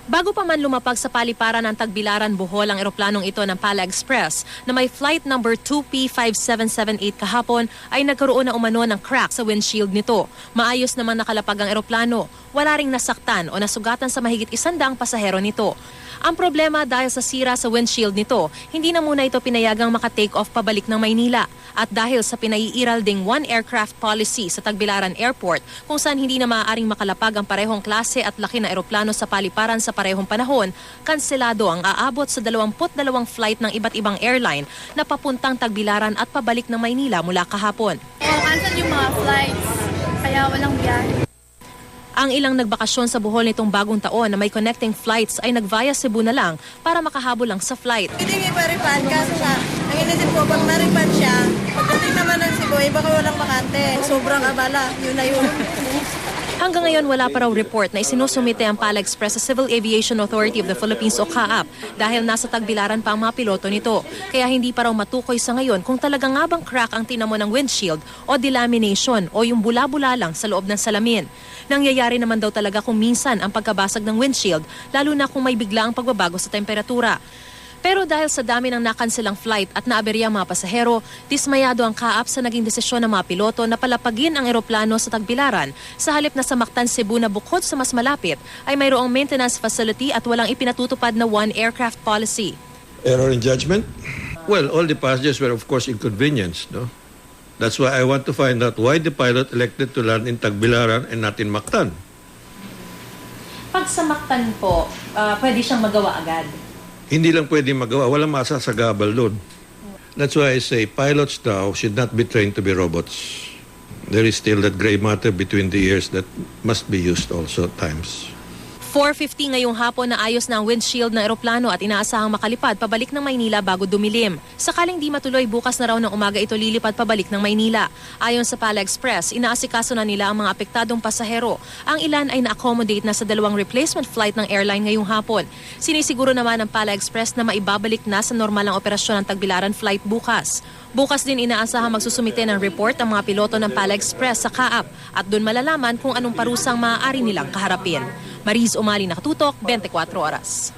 Bago pa man lumapag sa paliparan ng Tagbilaran, Bohol ang eroplanong ito ng Pala Express na may flight number 2P5778 kahapon ay nagkaroon na umano ng crack sa windshield nito. Maayos naman nakalapag ang eroplano. Wala ring nasaktan o nasugatan sa mahigit 100 pasahero nito. Ang problema dahil sa sira sa windshield nito, hindi na muna ito pinayagang maka-take off pabalik ng Maynila. At dahil sa pinaiiral ding one aircraft policy sa Tagbilaran Airport kung saan hindi na maaaring makalapag ang parehong klase at laki na eroplano sa paliparan sa parehong panahon, kanselado ang aabot sa 22 flight ng iba't ibang airline na papuntang Tagbilaran at pabalik ng Maynila mula kahapon. Cancel yung mga flights, kaya walang biyahe. Ang ilang nagbakasyon sa Bohol nitong bagong taon na may connecting flights ay nag-via Cebu na lang para makahabol lang sa flight. Hindi pa-refund kasi ang inisip ko, pag na-refund siya, pagdating naman ng Cebu, baka walang bakante. Sobrang abala, yun na yun. Hanggang ngayon wala pa raw report na isinusumite ang Pala Express sa Civil Aviation Authority of the Philippines o CAAP dahil nasa Tagbilaran pa ang mga piloto nito. Kaya hindi pa raw matukoy sa ngayon kung talaga nga bang crack ang tinamo ng windshield o delamination o yung bula-bula lang sa loob ng salamin. Nangyayari naman daw talaga kung minsan ang pagkabasag ng windshield, lalo na kung may bigla ang pagbabago sa temperatura. Pero dahil sa dami ng nakanselang flight at naaberya ang mga pasahero, dismayado ang CAAP sa naging desisyon ng mga piloto na palapagin ang eroplano sa Tagbilaran sa halip na sa Mactan, Cebu na bukod sa mas malapit ay mayroong maintenance facility at walang ipinatutupad na one aircraft policy. Error in judgment? Well, all the passengers were of course inconvenienced, no? That's why I want to find out why the pilot elected to land in Tagbilaran and not in Mactan. Pag sa Mactan po, pwede siyang magawa agad? Hindi lang pwede magawa, walang masasagabal doon. That's why I say pilots now should not be trained to be robots. There is still that gray matter between the ears that must be used also at times. 4:50 ngayong hapon na ayos na ang windshield ng eroplano at inaasahang makalipad pabalik ng Maynila bago dumilim. Sakaling di matuloy, bukas na raw ng umaga ito lilipad pabalik ng Maynila. Ayon sa Pala Express, inaasikaso na nila ang mga apektadong pasahero. Ang ilan ay na-accommodate na sa 2 replacement flight ng airline ngayong hapon. Sinisiguro naman ng Pala Express na maibabalik na sa normal ang operasyon ng Tagbilaran flight bukas. Bukas din inaasahang magsusumite ng report ang mga piloto ng Pala Express sa CAAP at doon malalaman kung anong parusang maaari nilang kaharapin. Mariz Umali, Nakatutok, 24 Oras.